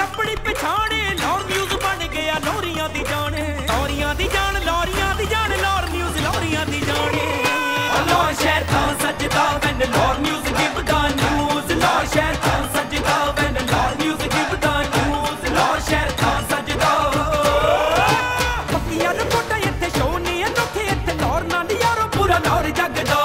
अपनी पछाणे लौर न्यूज़ बन गया लोरियां दी जाने लोरियां दी जान लोरियां दी जान लौर न्यूज़ लोरियां दी जाने लौर शहर था सजदा वैन लौर न्यूज़ गिव द न्यूज़ लौर शहर था सजदा वैन लौर न्यूज़ गिव द न्यूज़ लौर शहर था सजदा पक्कियां रिपोर्टां इत्थे शो नहीं अनोखे इत्थे लौर नाल यारो पूरा लौर जगदा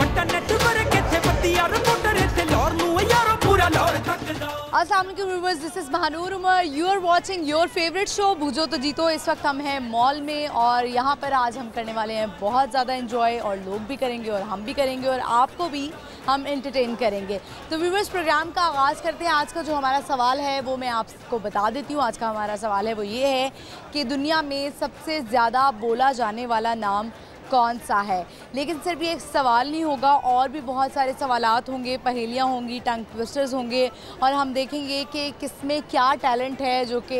बट्टा नेटवर्क इत्थे पत्तियां रिपोर्टर इत्थे लौर नूं यारो पूरा लौर जगदा। अस्सलाम वालेकुम viewers, this is Mahnoor Umar, you are watching your favourite show Boojho To जीतो। इस वक्त हम हैं मॉल में और यहाँ पर आज हम करने वाले हैं बहुत ज़्यादा एंजॉय और लोग भी करेंगे और हम भी करेंगे और आपको भी हम एंटरटेन करेंगे। तो व्यूअर्स, प्रोग्राम का आगाज़ करते हैं। आज का जो हमारा सवाल है वो मैं आपको बता देती हूँ। आज का हमारा सवाल है वो ये है कि दुनिया में सबसे ज़्यादा बोला जाने वाला नाम कौन सा है। लेकिन सिर्फ ये एक सवाल नहीं होगा, और भी बहुत सारे सवालात होंगे, पहेलियाँ होंगी, टंग ट्विस्टर्स होंगे और हम देखेंगे कि किसमें क्या टैलेंट है जो कि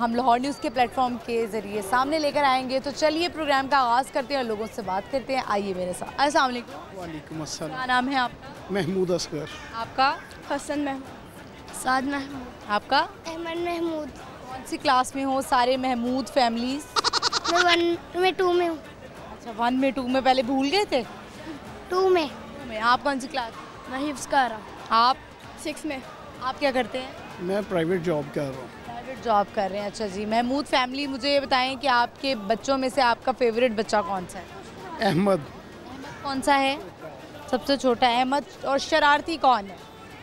हम लाहौर न्यूज़ के प्लेटफॉर्म के ज़रिए सामने लेकर आएंगे। तो चलिए प्रोग्राम का आगाज़ करते हैं और लोगों से बात करते हैं। आइए मेरे साथ। अस्सलाम वालेकुम। वालेकुम अस्सलाम। क्या नाम है आपका? महमूद असगर। आपका? हसन महमूद। साद महमूद। आपका? अहमद महमूद। कौन सी क्लास में हो सारे महमूद फैमिलीज? मैं 1 में 2 में हूँ। अच्छा, 1 में 2 में पहले भूल गए थे? 2 में। आप कौन सी क्लास? मैं हिफ्ज़ कर रहा हूँ। आप? 6 में। आप क्या करते हैं? मैं प्राइवेट जॉब कर रहा हूँ। प्राइवेट जॉब कर रहे हैं। अच्छा जी। महमूद फैमिली, मुझे ये बताएं कि आपके बच्चों में से आपका फेवरेट बच्चा कौन सा है? अहमद। कौन सा है? सबसे छोटा अहमद। और शरारती कौन है?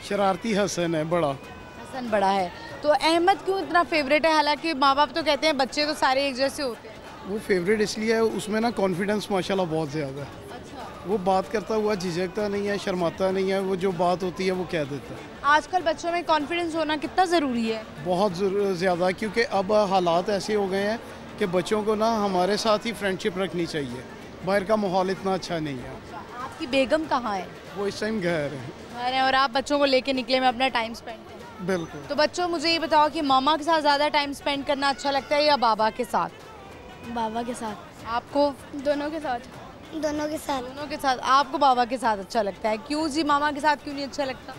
शरारती हसन है बड़ा। हसन बड़ा है। तो अहमद क्यों इतना फेवरेट है? हालांकि माँ बाप तो कहते हैं बच्चे तो सारे एक जैसे होते हैं। वो फेवरेट इसलिए है, उसमें ना कॉन्फिडेंस माशाल्लाह बहुत ज़्यादा है। अच्छा। वो बात करता हुआ झिझकता नहीं है, शर्माता नहीं है, वो जो बात होती है वो कह देता है। आजकल बच्चों में कॉन्फिडेंस होना कितना ज़रूरी है? बहुत ज़्यादा, क्योंकि अब हालात ऐसे हो गए हैं कि बच्चों को ना हमारे साथ ही फ्रेंडशिप रखनी चाहिए। बाहर का माहौल इतना अच्छा नहीं है। आपकी बेगम कहाँ है? वो इस टाइम घर है। घर है और आप बच्चों को लेके निकले में अपना टाइम स्पेंड करें। बिल्कुल। तो बच्चों, मुझे ये बताओ कि मामा के साथ ज़्यादा टाइम स्पेंड करना अच्छा लगता है या बाबा के साथ? बाबा के साथ। आपको? दोनों के साथ। दोनों के साथ। दोनों के साथ। आपको बाबा के साथ अच्छा लगता है, क्यों जी? मामा के साथ क्यों नहीं अच्छा लगता?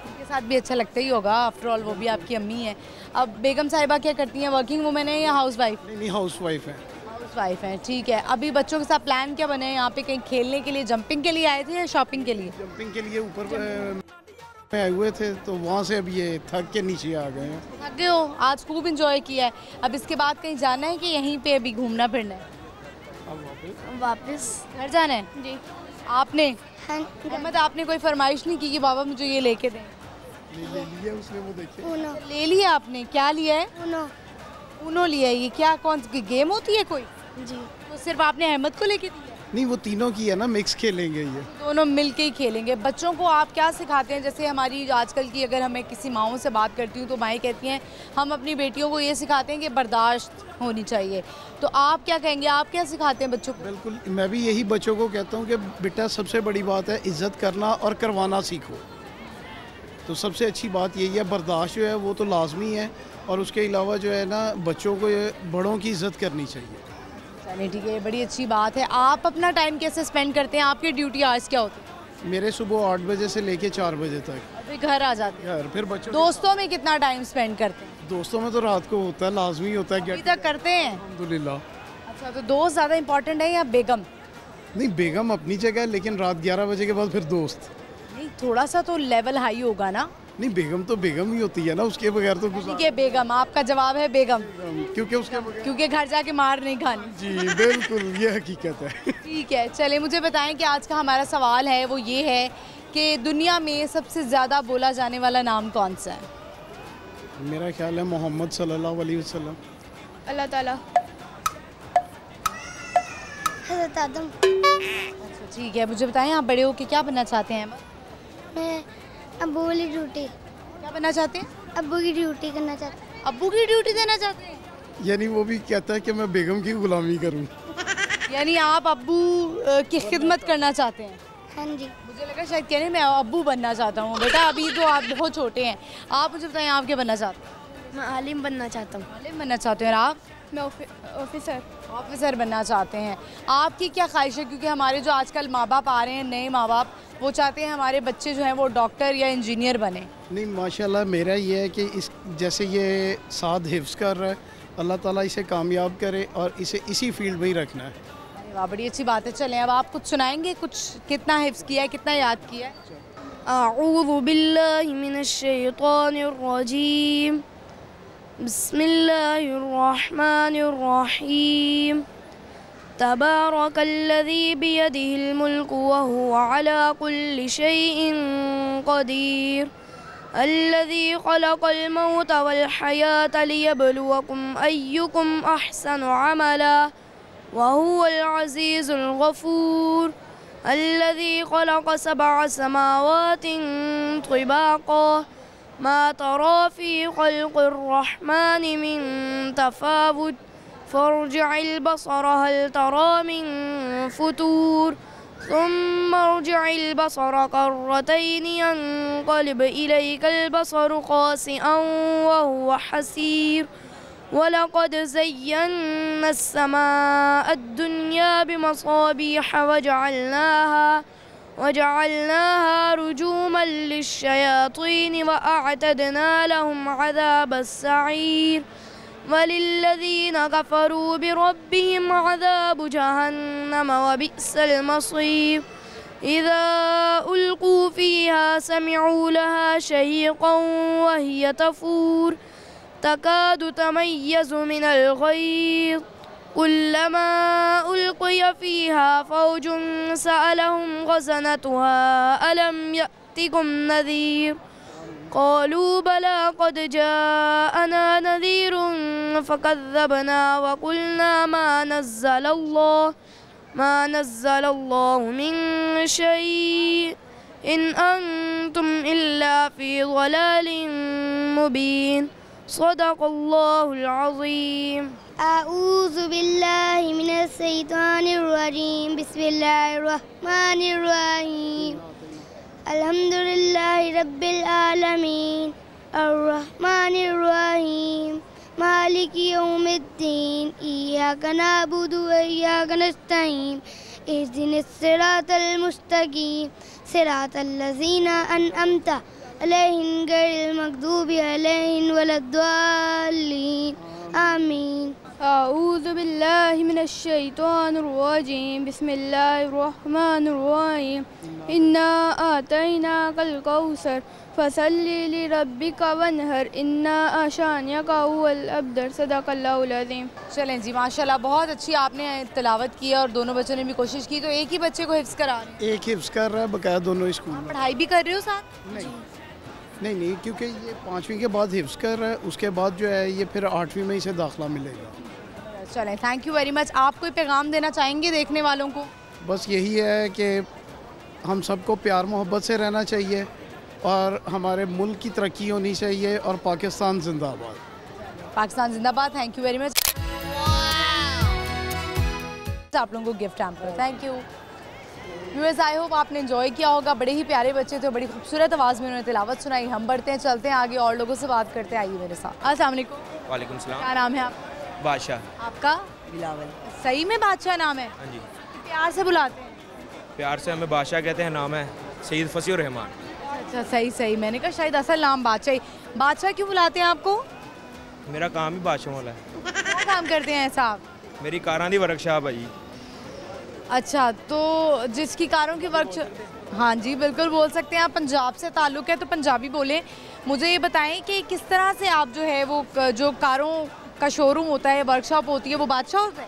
उनके साथ भी अच्छा लगता ही होगा, आफ्टर ऑल वो भी आपकी अम्मी है। अब बेगम साहिबा क्या करती हैं? वर्किंग वुमेन है या हाउस वाइफ? नहीं, हाउस वाइफ है। हाउस वाइफ है, ठीक है। अभी बच्चों के साथ प्लान क्या बने हैं? यहाँ पे कहीं खेलने के लिए, जंपिंग के लिए आए थे या शॉपिंग के लिए? जंपिंग के लिए ऊपर में आए हुए थे, तो वहाँ से अब ये थक के नीचे आ गए हैं। थक गए हो? आज खूब इंजॉय किया है। अब इसके बाद कहीं जाना है कि यहीं पे अभी घूमना फिरना है? अब वापस घर जाना है जी। आपने? हाँ। अहमद, आपने कोई फरमाइश नहीं की कि बाबा मुझे ये लेके दें? ले लिया उसने, वो देखिए। उनो। ले लिया आपने? क्या लिया है? उनो। उनो लिया है। ये क्या, कौन सी गेम होती है कोई? जी। तो सिर्फ आपने अहमद को लेके दिया? नहीं, वो तीनों की है ना, मिक्स खेलेंगे ये। दोनों मिलके ही खेलेंगे। बच्चों को आप क्या सिखाते हैं? जैसे हमारी आजकल की, अगर हमें किसी माओं से बात करती हूँ तो माएँ कहती हैं हम अपनी बेटियों को ये सिखाते हैं कि बर्दाश्त होनी चाहिए। तो आप क्या कहेंगे? आप क्या सिखाते हैं बच्चों को? बिल्कुल, मैं भी यही बच्चों को कहता हूँ कि बेटा सबसे बड़ी बात है इज़्ज़त करना और करवाना सीखो। तो सबसे अच्छी बात यही है, बर्दाश्त जो है वो तो लाजमी है, और उसके अलावा जो है ना बच्चों को बड़ों की इज़्ज़त करनी चाहिए। चलिए ठीक है, बड़ी अच्छी बात है। आप अपना टाइम कैसे स्पेंड करते हैं? आपकी ड्यूटी आज क्या होती है? मेरे सुबह 8 बजे से लेके 4 बजे तक अभी घर आ जाते हैं। घर, फिर बच्चों दोस्तों में कितना टाइम स्पेंड करते हैं? दोस्तों में तो रात को होता है, लाजमी होता है। अभी तक करते हैं? अल्हम्दुलिल्लाह। अच्छा, तो दोस्त ज़्यादा इंपॉर्टेंट है या बेगम? नहीं, बेगम अपनी जगह है, लेकिन रात 11 बजे के बाद फिर दोस्त। नहीं, थोड़ा सा तो लेवल हाई होगा ना? नहीं, बेगम तो बेगम ही होती है ना, उसके बगैर तो ठीक है, बेगम। आपका जवाब है बेगम, क्योंकि उसके बगैर। क्योंकि घर जाके मार नहीं खानी। जी बिल्कुल, ये हकीकत है। ठीक है, चलिए मुझे बताएं कि आज का हमारा सवाल है वो ये है कि दुनिया में सबसे ज़्यादा बोला जाने वाला नाम कौन सा है? मेरा ख्याल है मोहम्मद सल्लल्लाहु अलैहि वसल्लम। अल्लाह ताला। हज़रत आदम। अच्छा ठीक है, मुझे बताएं आप बड़े होके क्या बनना चाहते हैं? मैं अब्बू वाली ड्यूटी। क्या बनना चाहते हैं? अब्बू की ड्यूटी करना चाहता हूँ। अब्बू की ड्यूटी देना चाहते हैं? यानी वो भी कहता है कि मैं बेगम की गुलामी करूं। यानी आप अब्बू की खिदमत करना चाहते हैं? हाँ जी। मुझे लगा शायद कहने मैं अब्बू बनना चाहता हूँ। बेटा अभी तो आप बहुत छोटे हैं, आप मुझे बताएं आप क्या बनना चाहते हैं? मैं आलिम बनना चाहता हूँ। आलिम बनना चाहते हैं। और आप? मैं ऑफिसर बनना चाहते हैं। आपकी क्या ख्वाहिश है? क्योंकि हमारे जो आजकल माँ बाप आ रहे हैं, नए माँ बाप, वो चाहते हैं हमारे बच्चे जो हैं वो डॉक्टर या इंजीनियर बने। नहीं, माशाल्लाह मेरा ये है कि इस जैसे ये साथ हिफ्ज़ कर रहा है, अल्लाह ताला इसे कामयाब करे और इसे इसी फील्ड में ही रखना है। अरे वाह, बड़ी अच्छी बात है। चलें अब आप कुछ सुनाएंगे, कुछ कितना हिफ्ज़ किया है, कितना याद किया है? अऊज़ु बिल्लाहि मिनश शैतानिर रजीम, बिस्मिल्लाहिर रहमानिर रहीम, तबारकल्लज़ी बियदिहिल मुल्कु व हुवा अला कुल्लि शैइन क़दीर, अल्लज़ी ख़लक़ल मौत वल हयात लियब्लुवकुम अय्युकुम अहसनु अमला व हुवल अज़ीज़ुल गफ़ूर, अल्लज़ी ख़लक़ सबअ समावातिन तिबाक़ा मा तरा फ़ी ख़ल्क़िर रहमानि मिन तफ़ावुत फर्जि'ल बसर हल तरा मिन फुतूर, सुम्मा अर्जि'ल बसर कर्रतैन यन्क़लिब इलैकल बसरु ख़ासिअन व हुवा हसीर, वलक़द ज़य्यन्ना अस्समाअ अद्दुन्या बिमसाबीह वजअलनाहा रुजूमन लिश्शयातीन वअअतदना लहुम अज़ाबस्सईर, वलिल्लज़ीन कफ़रू बिरब्बिहिम अज़ाबु जहन्नम वबिअसल मसीर, इज़ा उल्क़ू फ़ीहा समिअू लहा शहीक़न वहिय तफ़ूर, तकादु तमय्यज़ु मिनल ग़ैज़, कुल्लमा उल्क़िय फ़ीहा फ़ौजुन सअलहुम ख़ज़नतुहा अलम यअतिकुम नज़ीर, क़ालू बला क़द जाअना नज़ीरुन फ़कज़्ज़बना वक़ुल्ना मा नज़्ज़लल्लाहु मिन शै'इन इन अंतुम इल्ला फ़ी ज़लालिन मुबीन, सदक़ल्लाहुल अज़ीम। अऊज़ु बिल्लाहि मिनश शैतानिर रजीम, बिस्मिल्लाहिर रहमानिर रहीम, अल्हम्दुलिल्लाहि रब्बिल आलमीन, अर्रहमानिर रहीम, मालिकि यौमिद्दीन, इय्याका नअबुदु व इय्याका नस्तईन, इहदिनस सिरातल मुस्तक़ीम, सिरातल लज़ीना अनअमता अलैहिम गैरिल मग़दूबि अलैहिम वलद्दाल्लीन, आमीन। अऊज़ु बिल्लाहि मिनश शैतानिर रजीम, बिस्मिल्लाहिर रहमानिर रहीम, इन्ना आतैनाकल कौसर फसल्लि लिरब्बिका वन्हर, इन्ना शानिअका हुवल अब्तर, सदक़ल्लाहुल अज़ीम। चलें जी, माशाल्लाह बहुत अच्छी आपने तिलावत की और दोनों बच्चों ने भी कोशिश की। तो एक ही बच्चे को हिफ्ज़ करा रहे हैं? एक हिफ्ज़ कर रहा है, बकाया दोनों स्कूल में। पढ़ाई भी कर रहे हो साथ? नहीं, क्योंकि ये 5वीं के बाद हिफ्ज़ कर रहा है, उसके बाद जो है ये फिर 8वीं में इसे दाखिला मिलेगा। चलें, थैंक यू वेरी मच। आप कोई पैगाम देना चाहेंगे देखने वालों को? बस यही है कि हम सबको प्यार मोहब्बत से रहना चाहिए और हमारे मुल्क की तरक्की होनी चाहिए और पाकिस्तान जिंदाबाद। पाकिस्तान जिंदाबाद। Thank you very much. आप लोगों को gift hamper. Thank you viewers, I hope आपने एंजॉय किया होगा। बड़े ही प्यारे बच्चे थे, बड़ी खूबसूरत आवाज़ में उन्होंने तिलावत सुनाई। हम बढ़ते हैं, चलते हैं आगे और लोगों से बात करते हैं। आइए मेरे साथ। अस्सलाम वालेकुम। वालेकुम सलाम। क्या नाम है आप? बादशाह। आपका? बिलावल। सही में बादशाह नाम है? हाँ जी। प्यार से बुलाते हैं? प्यार से हमें बादशाह कहते हैं। नाम है सईद फसीउर रहमान। अच्छा, सही। मैंने कहा शायद असल नाम बादशाह ही। बादशाह क्यों बुलाते हैं आपको? मेरा काम ही बादशाह वाला है। क्या काम करते हैं ऐसा आप? मेरी कारां दी वर्कशॉप है जी। अच्छा, तो जिसकी कारों की वर्कशॉप, हाँ जी बिल्कुल बोल सकते हैं आप। पंजाब से ताल्लुक़ है तो पंजाबी बोलें। मुझे ये बताएं कि किस तरह से आप जो है वो जो कारों का शोरूम होता है, वर्कशॉप होती है, वो बादशाह होता है?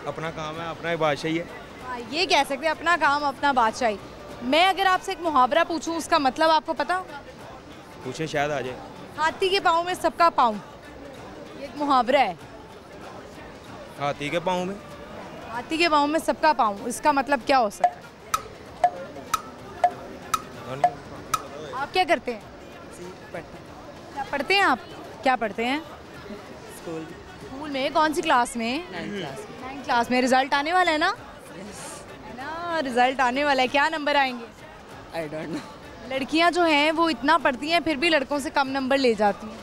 अपना काम है, अपना ही बादशाही है। ये कह सकते हैं, अपना काम अपना बादशाही। मैं अगर आपसे एक मुहावरा पूछूं, उसका मतलब आपको पता होगा? पूछे, शायद आ जाए। हाथी के पाँव में सबका पाँव, ये एक मुहावरा है। हाथी के पाँव में? हाथी के पाँव में सबका पाँव, इसका मतलब क्या हो सकता है? आप क्या करते हैं? क्या पढ़ते हैं आप? क्या पढ़ते हैं? स्कूल में? कौन सी क्लास में? 9th क्लास में। रिजल्ट आने वाला है ना? रिजल्ट आने वाला है। क्या नंबर आएंगे? I don't know. लड़कियां जो हैं वो इतना पढ़ती हैं फिर भी लड़कों से कम नंबर ले जाती हैं,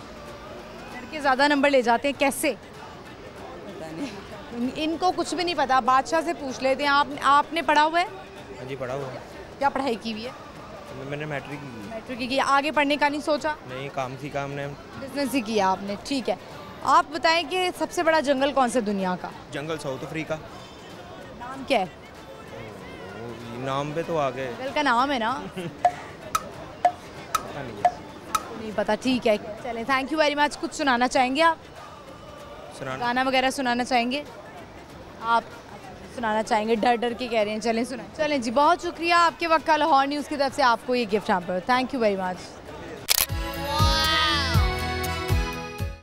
लड़के ज़्यादा नंबर ले जाते हैं। कैसे? इनको कुछ भी नहीं पता, बादशाह से पूछ लेते हैं। आपने पढ़ा हुआ है? हाँ जी, पढ़ा हुआ है। क्या पढ़ाई की हुई है? मैंने मैट्रिक की। मैट्रिक की। आगे पढ़ने का नहीं सोचा? नहीं, काम सीखा हमने। बिजनेस ही किया आपने, ठीक है। आप बताएं कि सबसे बड़ा जंगल कौन सा दुनिया का? जंगल साउथ अफ्रीका। नाम क्या है? नाम पे तो आ गए, जंगल का नाम है ना? पता नहीं है। नहीं पता, ठीक है। चलें, थैंक यू वेरी मच। कुछ सुनाना चाहेंगे आप? सुनाना। गाना वगैरह सुनाना चाहेंगे आप? सुनाना चाहेंगे, डर डर के कह रहे हैं। चलें सुनाएं। चलें जी, बहुत शुक्रिया आपके वक्त का लाहौर न्यूज़ की तरफ से आपको ये gift hamper. Thank you very much.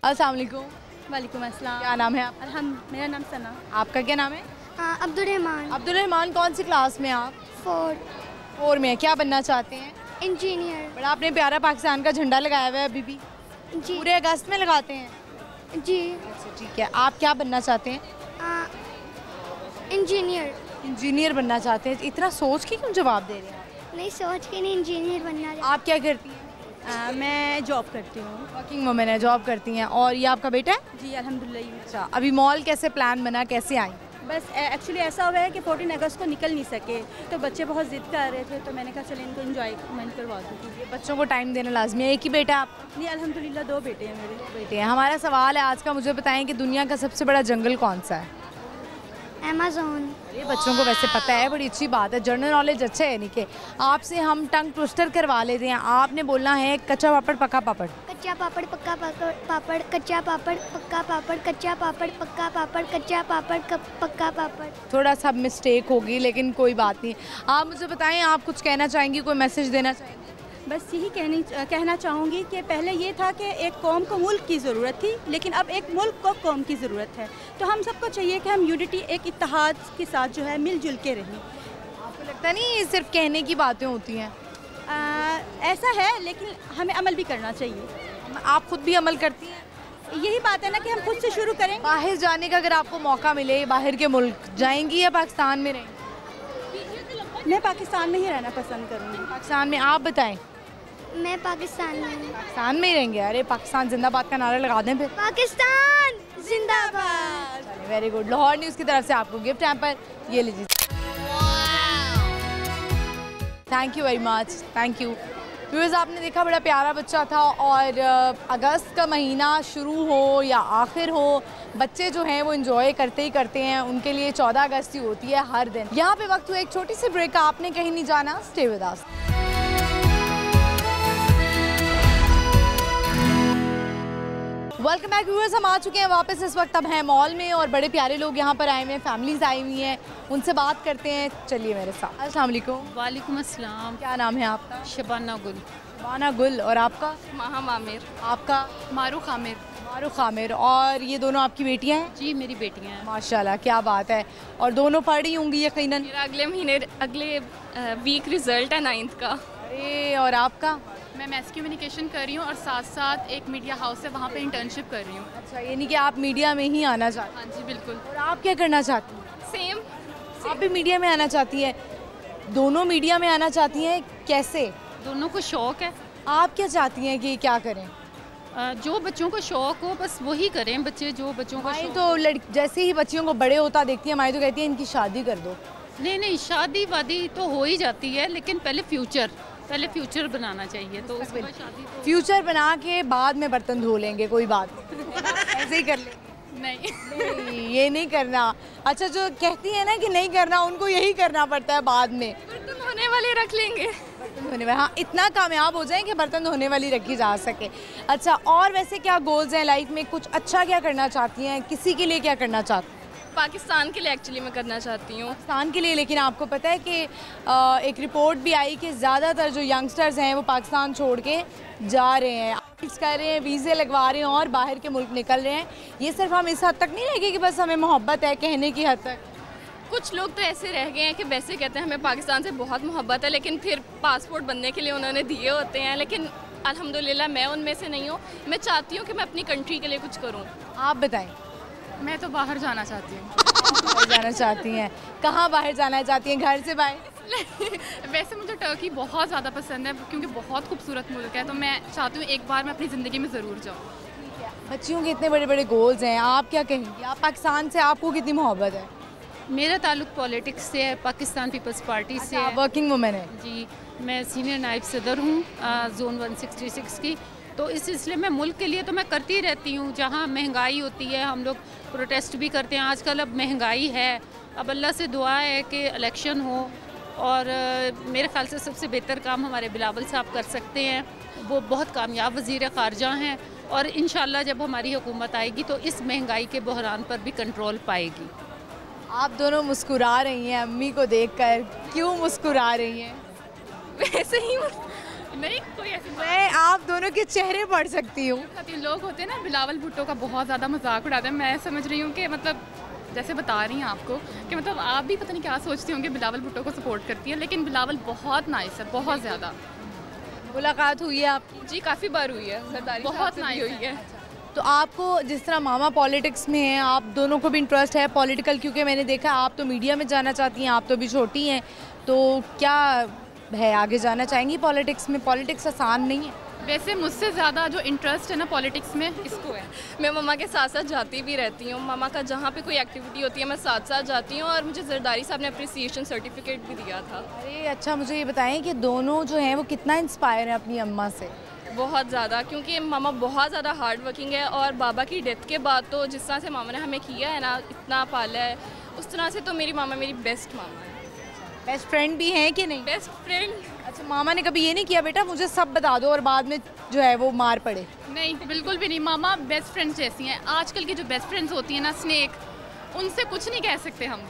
अस्सलाम वालेकुम। वालेकुम अस्सलाम। क्या नाम है आप? मेरा नाम सना। आपका क्या नाम है? अब्दुल रहमान। अब्दुल रहमान। कौन सी क्लास में आप? 4 में। क्या बनना चाहते हैं? इंजीनियर। बड़ा आपने प्यारा पाकिस्तान का झंडा लगाया हुआ है अभी भी। जी पूरे अगस्त में लगाते हैं? जी। अच्छा, ठीक है। आप क्या बनना चाहते हैं? इंजीनियर। इंजीनियर बनना चाहते हैं। इतना सोच के क्यों जवाब दे रहे हैं आप? नहीं, सोच के नहीं, इंजीनियर बनना। आप क्या करती हैं? मैं जॉब करती हूँ। वर्किंग वुमेन है, जॉब करती हैं। और ये आपका बेटा है? जी अल्हम्दुलिल्लाह। अच्छा, अभी मॉल कैसे प्लान बना, कैसे आई? बस एक्चुअली ऐसा हुआ है कि 14 अगस्त को निकल नहीं सके, तो बच्चे बहुत ज़िद कर रहे थे, तो मैंने कहा चले इनको इंजॉयमेंट करवा दूँ। ये बच्चों को टाइम देना लाजमी है। एक ही बेटा है आपका? नहीं अल्हम्दुलिल्लाह 2 बेटे हैं मेरे। बेटे हैं। हमारा सवाल है आज का, मुझे बताएं कि दुनिया का सबसे बड़ा जंगल कौन सा है? अमेज़न। ये बच्चों को वैसे पता है, बड़ी अच्छी बात है। जनरल नॉलेज अच्छा है। यानी कि आपसे हम टंग ट्विस्टर करवा लेते हैं। आपने बोलना है कच्चा पापड़ पक्का पापड़। कच्चा पापड़ पक्का पापड़, कच्चा पापड़ पक्का पापड़, कच्चा पापड़ पक्का पापड़, कच्चा पापड़ पक्का पापड़। थोड़ा सा मिस्टेक होगी लेकिन कोई बात नहीं। आप मुझे बताएं, आप कुछ कहना चाहेंगी, कोई मैसेज देना चाहेंगी? बस यही कहना चाहूँगी कि पहले ये था कि एक कौम को मुल्क की ज़रूरत थी, लेकिन अब एक मुल्क को कौम की ज़रूरत है। तो हम सबको चाहिए कि हम यूनिटी, एक इत्तेहाद के साथ जो है मिलजुल के रहें। आपको लगता नहीं ये सिर्फ कहने की बातें होती हैं? ऐसा है, लेकिन हमें अमल भी करना चाहिए। आप खुद भी अमल करती हैं? यही बात है ना कि हम खुद से शुरू करें। बाहर जाने का अगर आपको मौका मिले, बाहर के मुल्क जाएंगी या पाकिस्तान में रहेंगी? मैं पाकिस्तान में ही रहना पसंद करूँगी। पाकिस्तान में। आप बताएं? मैं पाकिस्तान में हूँ। पाकिस्तान में ही रहेंगे। अरे पाकिस्तान जिंदाबाद का नारा लगा दें फिर। पाकिस्तान जिंदाबाद। Very good. लाहौर न्यूज़ की तरफ से आपको गिफ्ट हैम्पर ये लीजिए। Thank you very much. Thank you. Viewers, आपने देखा बड़ा प्यारा बच्चा था। और अगस्त का महीना शुरू हो या आखिर हो, बच्चे जो हैं वो एंजॉय करते ही करते हैं। उनके लिए 14 अगस्त ही होती है हर दिन। यहाँ पे वक्त हुआ एक छोटी सी ब्रेक का। आपने कहीं नहीं जाना, stay with us. Welcome back viewers, हम आ चुके हैं वापस। इस वक्त अब हैं मॉल में और बड़े प्यारे लोग यहाँ पर आए हुए हैं, फैमिलीज आई हुई हैं। उनसे बात करते हैं, चलिए मेरे साथ। अस्सलाम वालेकुम। वालेकुम अस्सलाम। क्या नाम है आपका? शबाना गुल। शबाना गुल। और आपका? माहम आमिर। आपका? मारूख आमिर। मारूख आमिर। और ये दोनों आपकी बेटियाँ हैं? जी मेरी बेटियाँ हैं। माशाल्लाह, क्या बात है। और दोनों पढ़ रही होंगी यकीनन? मेरा अगले महीने, अगले वीक रिजल्ट है 9th का। अरे, और आपका? मैं मैस कम्युनिकेशन कर रही हूँ और साथ साथ एक मीडिया हाउस है, वहाँ पे इंटर्नशिप कर रही हूँ। अच्छा, यानी कि आप मीडिया में ही आना चाहती हैं? हाँ जी बिल्कुल। और आप क्या करना चाहती हैं? सेम। आप भी मीडिया में आना चाहती हैं? दोनों मीडिया में आना चाहती हैं, कैसे? दोनों को शौक़ है। आप क्या चाहती हैं कि क्या करें? जो बच्चों को शौक़ हो बस वही करें बच्चे, जो बच्चों को माई तो जैसे ही बच्चियों को बड़े होता देखती है, माई तो कहती है इनकी शादी कर दो। नहीं, शादी वादी तो हो ही जाती है, लेकिन पहले फ्यूचर बनाना चाहिए। तो उसके बाद शादी तो फ्यूचर बना के बाद में बर्तन धो लेंगे, कोई बात नहीं। ऐसे ही कर लेंगे। नहीं, ये नहीं करना। अच्छा, जो कहती है ना कि नहीं करना, उनको यही करना पड़ता है बाद में। बर्तन धोने वाले रख लेंगे। बर्तन धोने वाले, हाँ, इतना कामयाब हो जाए कि बर्तन धोने वाली रखी जा सके। अच्छा, और वैसे क्या गोल्स हैं लाइफ में? कुछ अच्छा क्या करना चाहती हैं? किसी के लिए क्या करना चाहती हैं? पाकिस्तान के लिए एक्चुअली मैं करना चाहती हूँ। पाकिस्तान के लिए, लेकिन आपको पता है कि एक रिपोर्ट भी आई कि ज़्यादातर जो यंगस्टर्स हैं वो पाकिस्तान छोड़ के जा रहे हैं, कर रहे हैं, वीज़े लगवा रहे हैं और बाहर के मुल्क निकल रहे हैं। ये सिर्फ हम इस हद तक नहीं रह गए कि बस हमें मोहब्बत है, कहने की हद तक। कुछ लोग तो ऐसे रह गए हैं कि वैसे कहते हैं हमें पाकिस्तान से बहुत मोहब्बत है, लेकिन फिर पासपोर्ट बनने के लिए उन्होंने दिए होते हैं। लेकिन अल्हम्दुलिल्लाह मैं उनमें से नहीं हूँ। मैं चाहती हूँ कि मैं अपनी कंट्री के लिए कुछ करूँ। आप बताएं। मैं तो बाहर जाना चाहती हूँ। बाहर जाना चाहती हैं? कहाँ बाहर जाना चाहती हैं? घर से बाहर? वैसे मुझे टर्की बहुत ज़्यादा पसंद है क्योंकि बहुत खूबसूरत मुल्क है, तो मैं चाहती हूँ एक बार मैं अपनी ज़िंदगी में ज़रूर जाऊँ। बच्चियों के इतने बड़े बड़े गोल्स हैं, आप क्या कहेंगी? आप पाकिस्तान से आपको कितनी मोहब्बत है? मेरा ताल्लुक पॉलिटिक्स से है, पाकिस्तान पीपल्स पार्टी से है। वर्किंग वुमेन है जी, मैं सीनियर नायब सदर हूँ जोन 166 की। तो इस सिलसिले में मुल्क के लिए तो मैं करती रहती हूँ। जहाँ महंगाई होती है हम लोग प्रोटेस्ट भी करते हैं। आजकल अब महंगाई है, अब अल्लाह से दुआ है कि इलेक्शन हो और मेरे ख्याल से सबसे बेहतर काम हमारे बिलावल साहब कर सकते हैं। वो बहुत कामयाब वज़ीर ख़ारजा हैं और इंशाल्लाह जब हमारी हुकूमत आएगी तो इस महंगाई के बहरान पर भी कंट्रोल पाएगी। आप दोनों मुस्कुरा रही हैं अम्मी को देखकर, क्यों मुस्कुरा रही हैं? वैसे ही नहीं कोई ऐसी मैं आप दोनों के चेहरे पढ़ सकती हूँ। लोग होते हैं ना, बिलावल भुट्टो का बहुत ज़्यादा मजाक उड़ाते हैं। मैं समझ रही हूँ कि मतलब जैसे बता रही हैं आपको कि मतलब आप भी पता नहीं क्या सोचते होंगे, बिलावल भुट्टो को सपोर्ट करती हैं, लेकिन बिलावल बहुत नाइस है, बहुत ज़्यादा। मुलाकात हुई है आपकी? जी काफ़ी बार हुई है, सरदारी बहुत नाइस हुई है। तो आपको जिस तरह मामा पॉलिटिक्स में हैं, आप दोनों को भी इंटरेस्ट है पॉलिटिकल, क्योंकि मैंने देखा आप तो मीडिया में जाना चाहती हैं, आप तो अभी छोटी हैं, तो क्या है आगे जाना चाहेंगी पॉलिटिक्स में? पॉलिटिक्स आसान नहीं है। वैसे मुझसे ज़्यादा जो इंटरेस्ट है ना पॉलिटिक्स में, इसको है। मैं मामा के साथ साथ जाती भी रहती हूँ। मामा का जहाँ पे कोई एक्टिविटी होती है मैं साथ साथ जाती हूँ, और मुझे जरदारी साहब ने अप्रिसिएशन सर्टिफिकेट भी दिया था। अरे अच्छा, मुझे ये बताएं कि दोनों जो हैं वो कितना इंस्पायर हैं अपनी अम्मा से? बहुत ज़्यादा, क्योंकि मामा बहुत ज़्यादा हार्ड वर्किंग है, और बाबा की डेथ के बाद तो जिस तरह से मामा ने हमें किया है ना, इतना पाला है, उस तरह से तो मेरी मामा मेरी बेस्ट मामा है। बेस्ट फ्रेंड भी हैं कि नहीं? Best friend. अच्छा, मामा ने कभी ये नहीं किया बेटा मुझे सब बता दो और बाद में जो है वो मार पड़े? नहीं, बिल्कुल भी नहीं। मामा बेस्ट फ्रेंड्स जैसी हैं। आजकल की जो बेस्ट फ्रेंड्स होती हैं ना, स्नेक, उनसे कुछ नहीं कह सकते हम।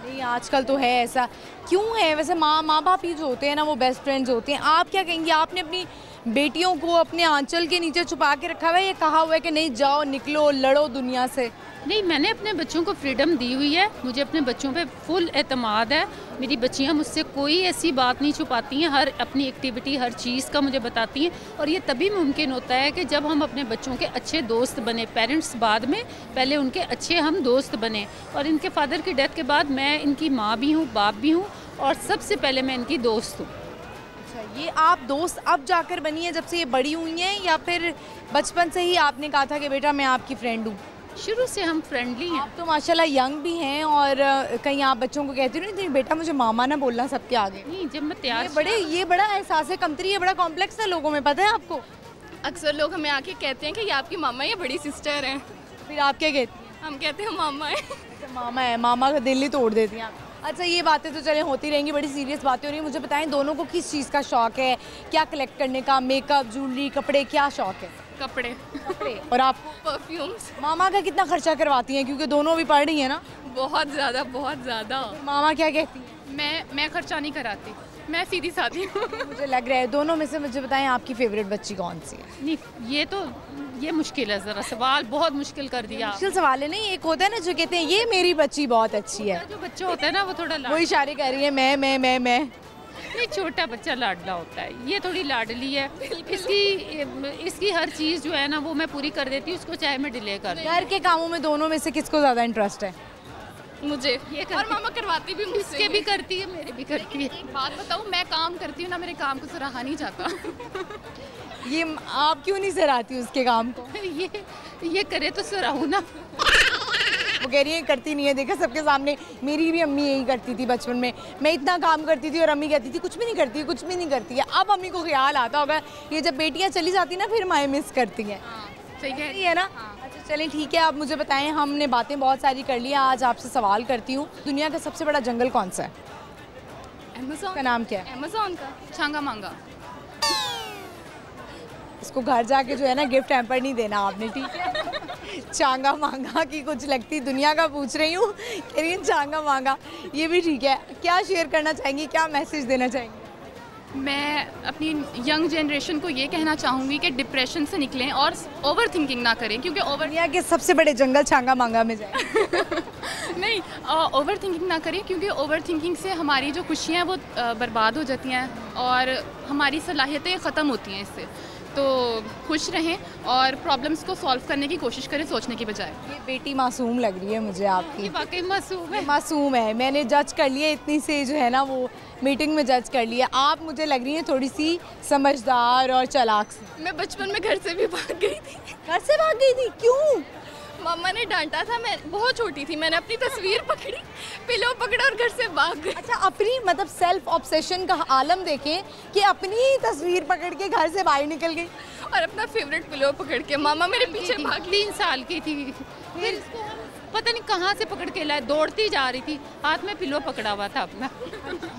नहीं, आजकल तो है ऐसा। क्यों है वैसे? माँ बाप ही जो होते हैं ना वो बेस्ट फ्रेंड्स होते हैं। आप क्या कहेंगी? आपने अपनी बेटियों को अपने आंचल के नीचे छुपा के रखा हुआ है, ये कहा हुआ है कि नहीं जाओ, निकलो, लड़ो दुनिया से? नहीं, मैंने अपने बच्चों को फ्रीडम दी हुई है। मुझे अपने बच्चों पे फुल एतमाद है। मेरी बच्चियां मुझसे कोई ऐसी बात नहीं छुपाती हैं, हर अपनी एक्टिविटी हर चीज़ का मुझे बताती हैं, और ये तभी मुमकिन होता है कि जब हम अपने बच्चों के अच्छे दोस्त बने। पेरेंट्स बाद में, पहले उनके अच्छे हम दोस्त बने। और इनके फादर की डेथ के बाद मैं इनकी माँ भी हूँ, बाप भी हूँ, और सबसे पहले मैं इनकी दोस्त हूँ। अच्छा, ये आप दोस्त अब जाकर बनी है जब से ये बड़ी हुई हैं, या फिर बचपन से ही आपने कहा था कि बेटा मैं आपकी फ्रेंड हूँ? शुरू से हम फ्रेंडली हैं। आप तो माशाल्लाह यंग भी हैं, और कहीं आप बच्चों को कहती नहीं बेटा मुझे मामा ना बोलना सबके आगे? नहीं, जब मैं तैयार, ये बड़ा एहसास है कमतरी, ये बड़ा कॉम्प्लेक्स है लोगों में, पता है आपको? अक्सर लोग हमें आके कहते हैं कि ये आपकी मामा या बड़ी सिस्टर हैं। फिर आप क्या कहती हैं? हम कहते हैं मामा है। मामा है, मामा का दिल ही तोड़ देती हैं आप। अच्छा, ये बातें तो चले होती रहेंगी, बड़ी सीरियस बातें हो रही हैं। मुझे बताएं दोनों को किस चीज़ का शौक है? क्या कलेक्ट करने का? मेकअप, ज्वेलरी, कपड़े, क्या शौक है? कपड़े। और आप? परफ्यूम्स। मामा का कितना खर्चा करवाती हैं, क्योंकि दोनों भी पढ़ रही हैं ना? बहुत ज़्यादा, बहुत ज़्यादा। मामा क्या कहती हैं? मैं खर्चा नहीं कराती, मैं सीधी सादी हूँ। मुझे लग रहा है दोनों में से मुझे बताएं आपकी फेवरेट बच्ची कौन सी है? नहीं, ये मुश्किल है, ज़रा सवाल बहुत मुश्किल कर दिया। मुश्किल सवाल है नहीं, एक होता है ना जो कहते हैं ये मेरी बच्ची बहुत अच्छी है। जो बच्चा होता है ना वो थोड़ा वो इशारे कर रही है मैं। नहीं, छोटा बच्चा लाडला होता है, ये थोड़ी लाडली है। इसकी हर चीज़ जो है ना वो मैं पूरी कर देती हूँ, उसको चाहे मैं डिले कर दूँ। घर के कामों में दोनों में से किसको ज़्यादा इंटरेस्ट है? मुझे। और मामा करवाती भी मुझसे। इसके भी करती है, मेरे भी करती है। एक बात बताऊँ, मैं काम करती हूँ ना, मेरे काम को सराहा नहीं जाता। ये आप क्यों नहीं सराहती उसके काम को? ये करे तो सराहूँ ना। वो कह रही है करती नहीं है। देखा सबके सामने, मेरी भी अम्मी यही करती थी बचपन में। मैं इतना काम करती थी और अम्मी कहती थी कुछ भी नहीं करती है, कुछ भी नहीं करती है। अब अम्मी को ख्याल आता होगा ये जब बेटियां चली जाती ना फिर माएँ मिस करती हैं। सही है ना? अच्छा चलें ठीक है, आप मुझे बताएं, हमने बातें बहुत सारी कर ली, आज आपसे सवाल करती हूँ, दुनिया का सबसे बड़ा जंगल कौन सा है? अमेज़न का नाम क्या है? अमेज़न का छांगा मांगा। इसको घर जाके जो है ना गिफ्ट हैम्पर नहीं देना आपने, ठीक है? चांगा मांगा की कुछ लगती दुनिया का पूछ रही हूँ, कह रही चांगा मांगा, ये भी ठीक है। क्या शेयर करना चाहेंगी, क्या मैसेज देना चाहेंगी? मैं अपनी यंग जनरेशन को ये कहना चाहूँगी कि डिप्रेशन से निकलें और ओवर थिंकिंग ना करें, क्योंकि दुनिया के सबसे बड़े जंगल चांगा मांगा में जाए। नहीं, ओवर थिंकिंग ना करें, क्योंकि ओवर थिंकिंग से हमारी जो खुशियाँ हैं वो बर्बाद हो जाती हैं और हमारी सलाहियतें ख़त्म होती हैं इससे। तो खुश रहें और प्रॉब्लम्स को सॉल्व करने की कोशिश करें सोचने की बजाय। ये बेटी मासूम लग रही है मुझे आपकी। ये वाकई मासूम है। मासूम है, मैंने जज कर लिया इतनी से जो है ना वो मीटिंग में जज कर लिया। आप मुझे लग रही हैं थोड़ी सी समझदार और चालाक सी। मैं बचपन में घर से भी भाग गई थी। घर से भाग गई थी? क्यों? मम्मा ने डांटा था, मैं बहुत छोटी थी, मैंने अपनी तस्वीर पकड़ी, पिलो पकड़ा और घर से भाग गई। अच्छा, अपनी मतलब सेल्फ ऑब्सेशन का आलम देखें कि अपनी ही तस्वीर पकड़ के घर से बाहर निकल गई और अपना फेवरेट पिलो पकड़ के मामा मेरे पीछे भाग। 3 साल की थी, फिर इसको हम पता नहीं कहाँ से पकड़ के लाए, दौड़ती जा रही थी, हाथ में पिलो पकड़ा हुआ था अपना।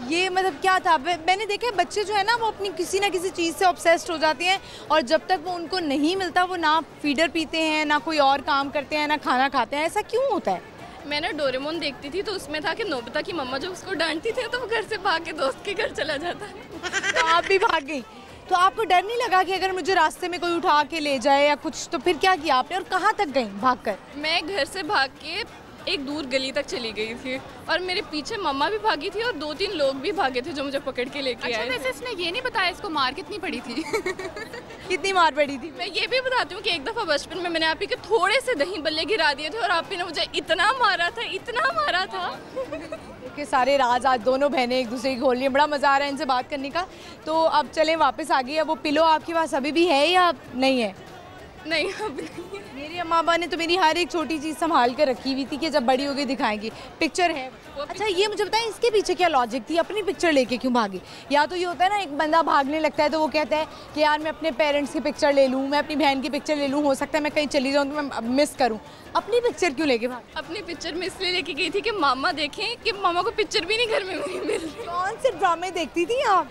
ये मतलब क्या था? मैंने देखा बच्चे जो है ना वो अपनी किसी ना किसी चीज़ से ऑब्सेस्ड हो जाते हैं और जब तक वो उनको नहीं मिलता वो ना फीडर पीते हैं, ना कोई और काम करते हैं, ना खाना खाते हैं। ऐसा क्यों होता है? मैंने डोरेमोन देखती थी तो उसमें था कि नोबिता की मम्मा जब उसको डांटती थी तो वो घर से भाग के दोस्त के घर चला जाता। तो आप भी भाग गई? तो आपको डर नहीं लगा कि अगर मुझे रास्ते में कोई उठा के ले जाए या कुछ, तो फिर क्या किया आपने और कहाँ तक गई भागकर? मैं घर से भाग के एक दूर गली तक चली गई थी और मेरे पीछे मम्मा भी भागी थी और 2-3 लोग भी भागे थे जो मुझे पकड़ के लेके आए। वैसे इसने ये नहीं बताया इसको मार कितनी पड़ी थी? कितनी मार पड़ी थी? मैं ये भी बताती हूँ कि एक दफ़ा बचपन में मैंने आप ही के थोड़े से दही बल्ले गिरा दिए थे और आप ही ने मुझे इतना मारा था, इतना मारा था। के सारे राज आज दोनों बहनें एक दूसरे की खोल रही हैं। बड़ा मज़ा आ रहा है इनसे बात करने का। तो अब चलें वापस आ गई। अब वो पिलो आपके पास अभी भी है या नहीं है? नहीं, अब नहीं। मेरी अम्मा अब्बा ने तो मेरी हर एक छोटी चीज़ संभाल कर रखी हुई थी कि जब बड़ी होगी दिखाएंगी। पिक्चर है। अच्छा, ये मुझे बताएं इसके पीछे क्या लॉजिक थी? अपनी पिक्चर लेके क्यों भागी? या तो ये होता है ना एक बंदा भागने लगता है तो वो कहता है कि यार मैं अपने पेरेंट्स की पिक्चर ले लूँ, मैं अपनी बहन की पिक्चर ले लूँ, हो सकता है मैं कहीं चली जाऊँ तो मैं मिस करूँ। अपनी पिक्चर क्यों लेके भागी? अपनी पिक्चर में इसलिए लेके गई थी कि मामा देखें कि मामा को पिक्चर भी नहीं घर में मेरी मिल रही। कौन से ड्रामे देखती थी आप?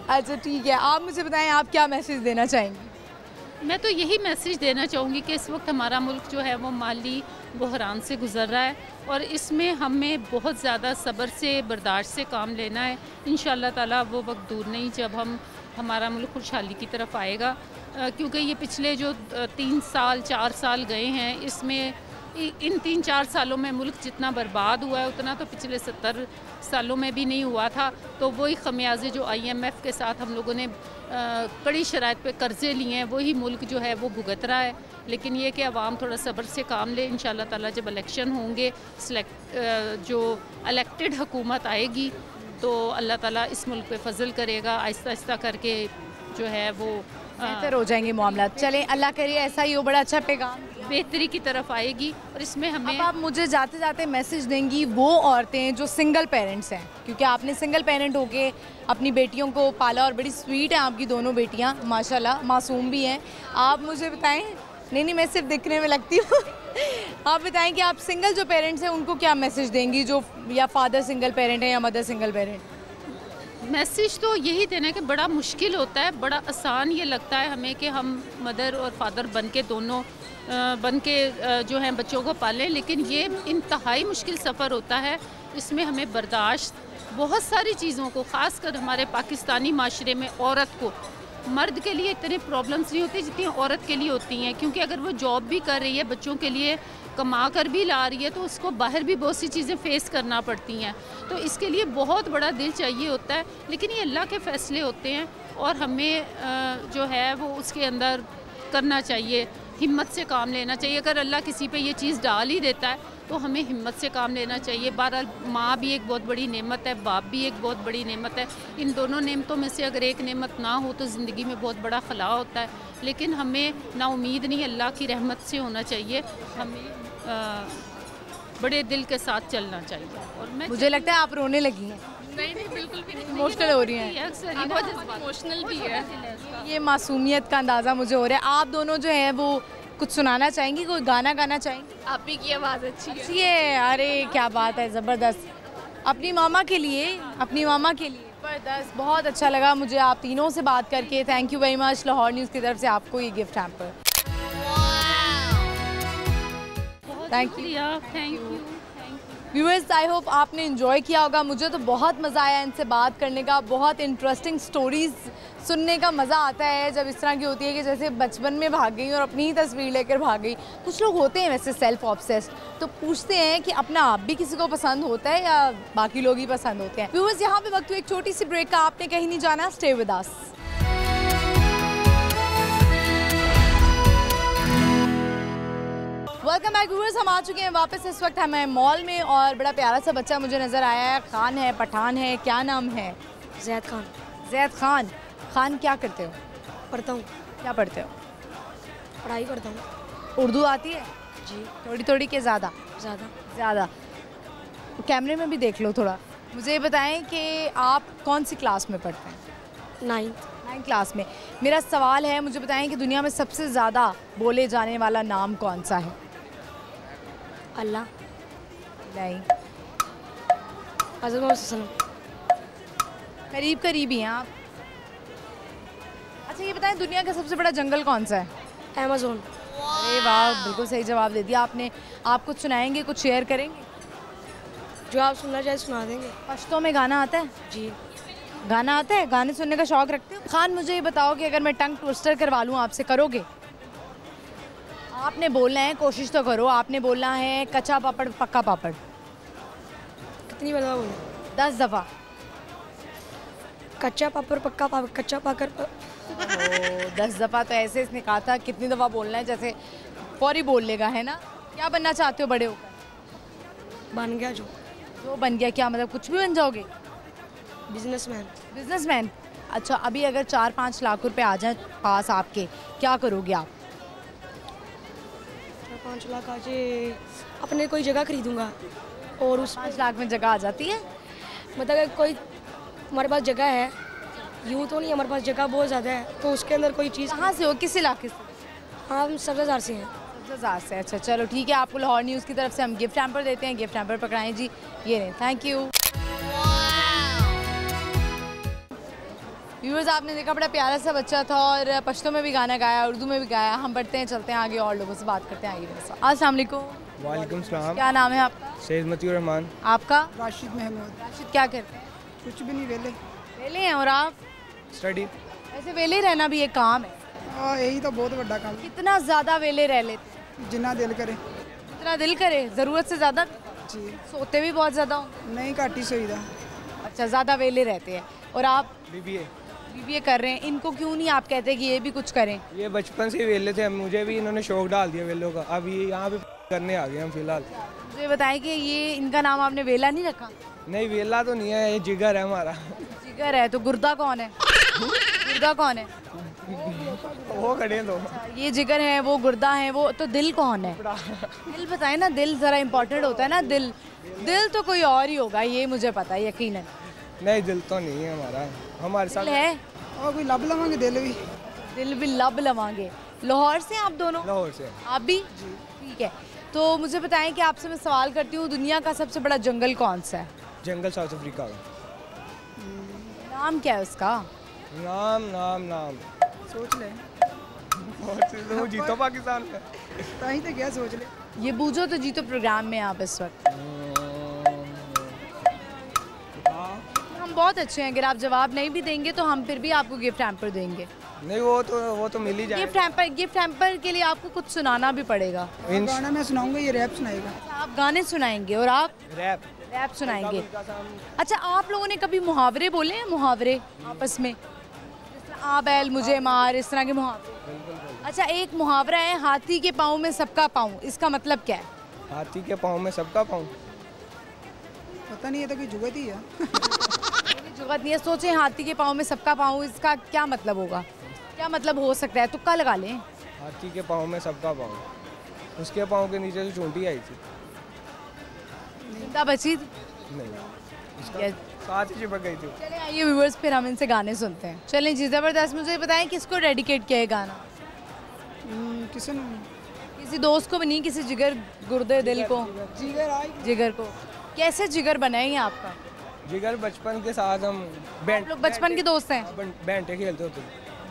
अच्छा ठीक है, आप मुझे बताएं आप क्या मैसेज देना चाहेंगी? मैं तो यही मैसेज देना चाहूँगी कि इस वक्त हमारा मुल्क जो है वो माली बहरान से गुज़र रहा है और इसमें हमें बहुत ज़्यादा सब्र से, बर्दाश्त से काम लेना है। इंशाअल्लाह ताला वो वक्त दूर नहीं जब हमारा मुल्क खुशहाली की तरफ आएगा, क्योंकि ये पिछले जो 3 साल 4 साल गए हैं इसमें इन 3-4 सालों में मुल्क जितना बर्बाद हुआ है उतना तो पिछले 70 सालों में भी नहीं हुआ था। तो वही खमियाजे जो IMF के साथ हम लोगों ने कड़ी शराइत पे कर्ज़े लिए हैं वही मुल्क जो है वो भुगत रहा है। लेकिन ये कि अवाम थोड़ा सब्र से काम ले। इंशाअल्लाह ताला जब इलेक्शन होंगे, जो इलेक्टेड हुकूमत आएगी तो अल्लाह ताला इस मुल्क पे फजल करेगा, आहिस्ता आहिस्ता करके जो है वो बेहतर हो जाएंगे मामला। चलें, अल्लाह करे ऐसा ही हो। बड़ा अच्छा पैगाम बेहतरी की तरफ आएगी और इसमें हमें। अब आप मुझे जाते जाते मैसेज देंगी वो औरतें जो सिंगल पेरेंट्स हैं, क्योंकि आपने सिंगल पेरेंट होके अपनी बेटियों को पाला और बड़ी स्वीट हैं आपकी दोनों बेटियां, माशाल्लाह मासूम भी हैं। आप मुझे बताएं, नहीं मैं सिर्फ दिखने में लगती हूँ आप बताएं कि आप सिंगल जो पेरेंट्स हैं उनको क्या मैसेज देंगी, जो या फादर सिंगल पेरेंट है या मदर सिंगल पेरेंट? मैसेज तो यही देना है कि बड़ा मुश्किल होता है, बड़ा आसान ये लगता है हमें कि हम मदर और फादर बन के दोनों बन के जो हैं बच्चों को पालें, लेकिन ये इंतहाई मुश्किल सफ़र होता है। इसमें हमें बर्दाश्त बहुत सारी चीज़ों को, ख़ासकर हमारे पाकिस्तानी माशरे में औरत को, मर्द के लिए इतने प्रॉब्लम्स नहीं होती जितनी औरत के लिए होती हैं, क्योंकि अगर वो जॉब भी कर रही है, बच्चों के लिए कमा कर भी ला रही है, तो उसको बाहर भी बहुत सी चीज़ें फ़ेस करना पड़ती हैं। तो इसके लिए बहुत बड़ा दिल चाहिए होता है, लेकिन ये अल्लाह के फ़ैसले होते हैं और हमें जो है वो उसके अंदर करना चाहिए, हिम्मत से काम लेना चाहिए। अगर अल्लाह किसी पे ये चीज़ डाल ही देता है तो हमें हिम्मत से काम लेना चाहिए। बहरहाल माँ भी एक बहुत बड़ी नेमत है, बाप भी एक बहुत बड़ी नेमत है। इन दोनों नेमतों में से अगर एक नेमत ना हो तो ज़िंदगी में बहुत बड़ा खला होता है, लेकिन हमें ना उम्मीद नहीं, अल्लाह की रहमत से होना चाहिए। हमें बड़े दिल के साथ चलना चाहिए। और मुझे लगता है आप रोने लगी हैं। नहीं बिल्कुल भी नहीं, इमोशनल हो रही हैं। अक्सर बहुत इमोशनल भी है। ये मासूमियत का अंदाज़ा मुझे हो रहा है। आप दोनों जो हैं वो कुछ सुनाना चाहेंगी, कोई गाना गाना चाहेंगी? आप ही की आवाज़ अच्छी है। ये अरे क्या बात है, ज़बरदस्त। अपनी मामा के लिए, अपनी मामा के लिए ज़बरदस्त। बहुत अच्छा लगा मुझे आप तीनों से बात करके। Thank you very much. Lahore news की तरफ से आपको ये gift hamper. Thank you. Viewers, I hope आपने इन्जॉय किया होगा। मुझे तो बहुत मज़ा आया इनसे बात करने का। बहुत इंटरेस्टिंग स्टोरीज़ सुनने का मज़ा आता है जब इस तरह की होती है कि जैसे बचपन में भाग गई और अपनी ही तस्वीर लेकर भाग गई। कुछ लोग होते हैं वैसे सेल्फ ऑब्सेस्ड, तो पूछते हैं कि अपना आप भी किसी को पसंद होता है या बाकी लोग ही पसंद होते हैं। व्यूअर्स, यहाँ पे वक्त हुआ एक छोटी सी ब्रेक का। आपने कहीं नहीं जाना, stay with us. Welcome back viewers, हम आ चुके हैं वापस। इस वक्त हमें मॉल में और बड़ा प्यारा सा बच्चा मुझे नज़र आया है। खान है, पठान है, क्या नाम है? जैद खान। जैद खान। खान क्या करते हो? पढ़ता हूँ। क्या पढ़ते हो? पढ़ाई करता हूँ। उर्दू आती है? जी। थोड़ी थोड़ी के ज़्यादा? ज़्यादा। ज़्यादा। कैमरे में भी देख लो थोड़ा। मुझे बताएं कि आप कौन सी क्लास में पढ़ते हैं? 9th क्लास में। मेरा सवाल है, मुझे बताएं कि दुनिया में सबसे ज़्यादा बोले जाने वाला नाम कौन सा है? अल्लाह। नहीं। हज़रत मोहम्मद सल्लल्लाहु अलैहि वसल्लम। करीब करीब ही हैं आप। अच्छा ये बताएं, दुनिया का सबसे बड़ा जंगल कौन सा है? अमेज़न। अरे वाह, बिल्कुल सही जवाब दे दिया आपने। आप कुछ सुनाएंगे, कुछ शेयर करेंगे? जो आप सुनना चाहे सुना देंगे। पश्तो में गाना आता है? जी। गाना आता है? गाने सुनने का शौक रखते हो? खान, मुझे ये बताओ कि अगर मैं टंग ट्विस्टर करवा लूँ आपसे, करोगे? आपने बोलना है, कोशिश तो करो। आपने बोलना है कच्चा पापड़ पक्का पापड़। कितनी बार बोले? 10 दफ़ा। कच्चा पापड़ पक्का पापड़, कच्चा पापड़ 10 दफ़ा तो ऐसे इसने कहा था। कितनी दफ़ा बोलना है? जैसे फौरी बोल लेगा, है ना? क्या बनना चाहते हो बड़े होकर? बन गया जो बन गया। क्या मतलब कुछ भी बन जाओगे? बिजनेसमैन। बिजनेसमैन। अच्छा, अभी अगर 4-5 लाख रुपए आ जाए पास आपके, क्या करोगे आप? 5 लाख आ जाए, अपने कोई जगह खरीदूंगा और उस 5 लाख में जगह आ जाती है? मतलब अगर कोई हमारे पास जगह है, यूँ तो नहीं, हमारे पास जगह बहुत ज़्यादा है, तो उसके अंदर कोई चीज़। कहाँ से हो, किस इलाके से? हाँ, हम सब्ज़ाजार से हैं। सब्ज़ाजार से। अच्छा चलो ठीक है, आपको लाहौर न्यूज़ की तरफ से हम गिफ्ट हैम्पर देते हैं। गिफ्ट हैम्पर पकड़ाएं जी, ये नहीं। Thank you. व्यूअर्स, आपने देखा बड़ा प्यारा सा बच्चा था और पश्तो में भी गाना गाया, उर्दू में भी गाया। हम बढ़ते हैं, चलते हैं आगे और लोगों से बात करते हैं आगे मेरे साथ। अस्सलाम वालेकुम। वालेकुम सलाम। क्या नाम है आपका? सैयद मतीउर रहमान। आपका? राशिद महमूद। राशिद, क्या करते हैं? कुछ भी नहीं, वेले। वेले हैं। और आप? स्टडी। वैसे वेले रहना भी एक काम है। हाँ, यही तो बहुत बड़ा काम है। कितना ज़्यादा वेले रह लेते? जितना दिल करे। जितना दिल करे, ज़रूरत से ज़्यादा? जी। सोते भी बहुत ज़्यादा हो? नहीं, घट ही सोईदा। अच्छा, ज़्यादा वेले रहते हैं। और आप? बीबीए कर रहे हैं। इनको क्यों नहीं आप कहते कि ये भी कुछ करें? ये बचपन से वेले थे, मुझे भी इन्होंने शौक डाल दिया वेलों का। अब ये यहाँ पे करने आ गए हम फिलहाल। मुझे बताएं कि ये इनका नाम आपने वेला नहीं रखा? नहीं, वेला तो नहीं है, ये जिगर है हमारा। जिगर है तो गुर्दा कौन है? गुर्दा कौन है? वो खड़े हैं तो। ये जिगर है, वो गुर्दा है, वो तो दिल कौन है? दिल बताए ना, दिल ज़रा इम्पोर्टेंट होता है ना। दिल तो कोई और ही होगा, ये मुझे पता है यकीनन। नहीं, दिल तो नहीं है हमारा, हमारे साथ है। और कोई लब लवांगे, दिल भी लब लवांगे। लाहौर से आप दोनों? लाहौर से। आप भी? ठीक है, तो मुझे बताएं कि आपसे मैं सवाल करती हूँ, दुनिया का सबसे बड़ा जंगल कौन सा है? जंगल साउथ अफ्रीका का। नाम क्या है उसका? नाम सोच ले। तो जीतो पाकिस्तान में। ताही तो क्या सोच ले। ये बूझो तो जीतो प्रोग्राम में आप इस वक्त। हम बहुत अच्छे हैं, अगर आप जवाब नहीं भी देंगे तो हम फिर भी आपको गिफ्ट हैम्पर देंगे। नहीं, वो तो मिल ही जाएगा। गिफ्ट हैम्पर के लिए आपको कुछ सुनाना भी पड़ेगा। गाना मैं सुनाऊंगा, ये रैप सुनाएगा। आप गाने सुनाएंगे और आप रैप सुनाएंगे। अच्छा, आप लोगों ने कभी मुहावरे बोले हैं? मुहावरे आपस में, आ बैल मुझे मार, इस तरह के मुहावरे? अच्छा, एक मुहावरा है, हाथी के पाँव में सबका पाँव, इसका मतलब क्या है? हाथी के पाँव में सबका पाँव? पता नहीं, ये तो कोई जुगत ही है। जुगत नहीं है। सोचें, हाथी के पाँव में सबका पाँव, इसका क्या मतलब होगा? क्या मतलब हो सकता है? तुक्का लगा लें। हाथी के पाँव में सबका पाँव, उसके पाँव के नीचे से चूंटी आई थी। जिंदा बची थी? नहीं, साथ ही चिपक गई थी। चलें आइए व्यूअर्स, फिर हम इनसे गाने सुनते हैं। चलें जी, ज़बरदस्त। मुझे बताएं किसको डेडिकेट किया है गाना? किसी दोस्त को भी नहीं, किसी जिगर गुर्दे दिल को? जिगर को। कैसे जिगर बनाएंगे आपका? जिगर बचपन के साथ हम लोग बचपन के दोस्त हैं? बैंटे खेलते होते।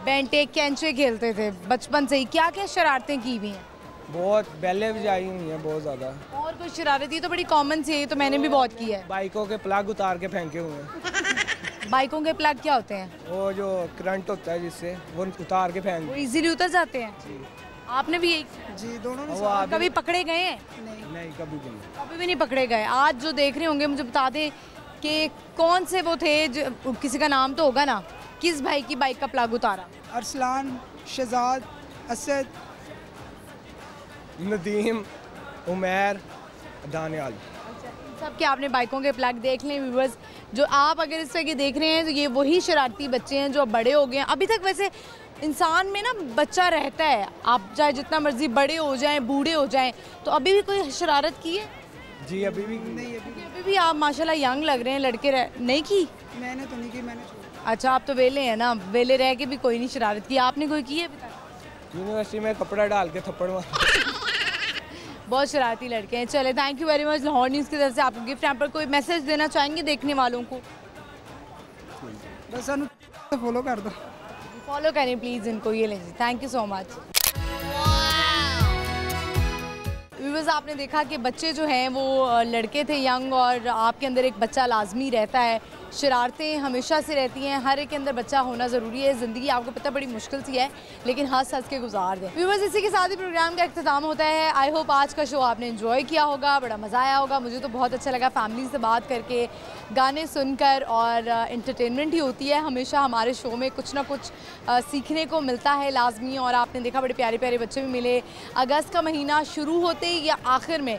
बैंटे कैंचे खेलते थे बचपन से ही। क्या क्या शरारतें की हुई हैं? बहुत पहले भी आई हुई हैं बहुत ज़्यादा। और कोई शरारती तो बड़ी कॉमन सी है, तो मैंने भी बहुत की है। बाइकों के प्लग उतार के फेंके हुए हैं। बाइकों के प्लग क्या होते हैं? वो जो करंट होता है जिससे वो उतार के फेंक, वो इजीली उतर जाते हैं। जी। आपने भी यही? जी दोनों ने। कभी पकड़े गए हैं? नहीं कभी भी नहीं। कभी भी नहीं पकड़े गए। आज जो देख रहे होंगे मुझे बता दें कि कौन से वो थे, जो किसी का नाम तो होगा ना, किस भाई की बाइक का प्लग उतारा? अरसलान, शहजाद, असद, नदीम, उमैर, दानियाल। सब के आपने बाइकों के प्लग देख लें व्यूअर्स। जो आप अगर इस तरह के देख रहे हैं तो ये वही शरारती बच्चे हैं जो अब बड़े हो गए हैं। अभी तक वैसे इंसान में ना बच्चा रहता है, आप चाहे जितना मर्जी बड़े हो जाएं, बूढ़े हो जाएं, तो अभी भी कोई शरारत की है? जी अभी भी नहीं। अभी भी आप माशाल्लाह यंग लग रहे हैं लड़के। नहीं की? मैंने तो नहीं की, मैंने छोड़ा। अच्छा, आप तो वेले हैं ना, वेले रह के भी कोई नहीं शरारत की। आपने कोई की है अभी तक? यूनिवर्सिटी में कपड़ा डाल के थप्पड़ मार। बहुत शरारती लड़के हैं। चले, thank you very much Lahore news की तरफ से आपको गिफ्ट। यहाँ पर कोई मैसेज देना चाहेंगे देखने वालों को? बस सानू फॉलो कर दो। फॉलो करें प्लीज़ इनको। ये लें, thank you so much. Viewers, आपने देखा कि बच्चे जो हैं वो लड़के थे यंग, और आपके अंदर एक बच्चा लाजमी रहता है। शरारतें हमेशा से रहती हैं, हर एक के अंदर बच्चा होना ज़रूरी है। ज़िंदगी आपको पता बड़ी मुश्किल सी है, लेकिन हंस हंस के गुजार दें। व्यूअर्स, इसी के साथ ही प्रोग्राम का इख्तिताम होता है। आई होप आज का शो आपने एंजॉय किया होगा, बड़ा मज़ा आया होगा। मुझे तो बहुत अच्छा लगा फैमिली से बात करके, गाने सुनकर, और इंटरटेनमेंट ही होती है हमेशा हमारे शो में। कुछ ना कुछ सीखने को मिलता है लाजमी, और आपने देखा बड़े प्यारे प्यारे बच्चे भी मिले। अगस्त का महीना शुरू होते ही या आखिर में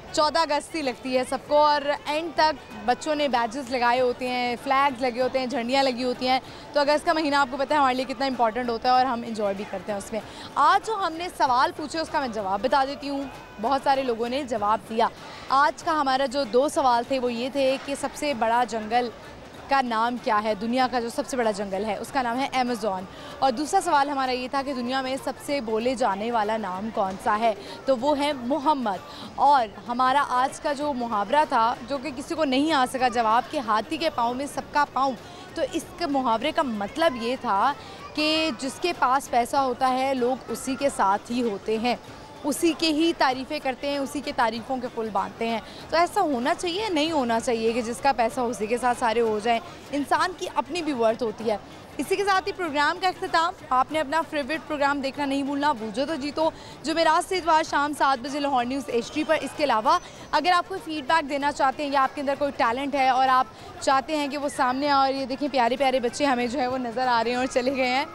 14 अगस्त ही लगती है सबको, और एंड तक बच्चों ने बैजेस लगाए होते हैं, फ्लैग्स लगे होते हैं, झंडियाँ लगी होती हैं। तो अगस्त का महीना आपको पता है हमारे लिए कितना इंपॉर्टेंट होता है, और हम इंजॉय भी करते हैं उसमें। आज जो हमने सवाल पूछे उसका मैं जवाब बता देती हूँ। बहुत सारे लोगों ने जवाब दिया। आज का हमारा जो 2 सवाल थे वो ये थे कि सबसे बड़ा जंगल का नाम क्या है। दुनिया का जो सबसे बड़ा जंगल है उसका नाम है अमेज़न। और दूसरा सवाल हमारा ये था कि दुनिया में सबसे बोले जाने वाला नाम कौन सा है, तो वो है मोहम्मद। और हमारा आज का जो मुहावरा था, जो कि किसी को नहीं आ सका जवाब, कि हाथी के पाँव में सबका पाँव, तो इस मुहावरे का मतलब ये था कि जिसके पास पैसा होता है लोग उसी के साथ ही होते हैं, उसी के ही तारीफ़ें करते हैं, उसी के तारीफ़ों के पुल बांधते हैं। तो ऐसा होना चाहिए? नहीं होना चाहिए कि जिसका पैसा उसी के साथ सारे हो जाएं। इंसान की अपनी भी वर्थ होती है। इसी के साथ ही प्रोग्राम का इख्तिताम। आपने अपना फेवरेट प्रोग्राम देखना नहीं भूलना, बूझो तो जीतो, जुमेरात से इतवार शाम 7 बजे लाहौर न्यूज़ HD पर। इसके अलावा अगर आप कोई फीडबैक देना चाहते हैं, या आपके अंदर कोई टैलेंट है और आप चाहते हैं कि वो सामने आए, और ये देखें प्यारे प्यारे बच्चे हमें जो है वो नज़र आ रहे हैं और चले गए हैं।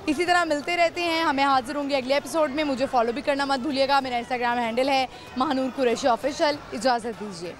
इसी तरह मिलते रहते हैं, हमें हाजिर होंगे अगले एपिसोड में। मुझे फॉलो भी करना मत भूलिएगा। मेरा इंस्टाग्राम हैंडल है महानूर कुरैशी ऑफिशियल। इजाज़त दीजिए।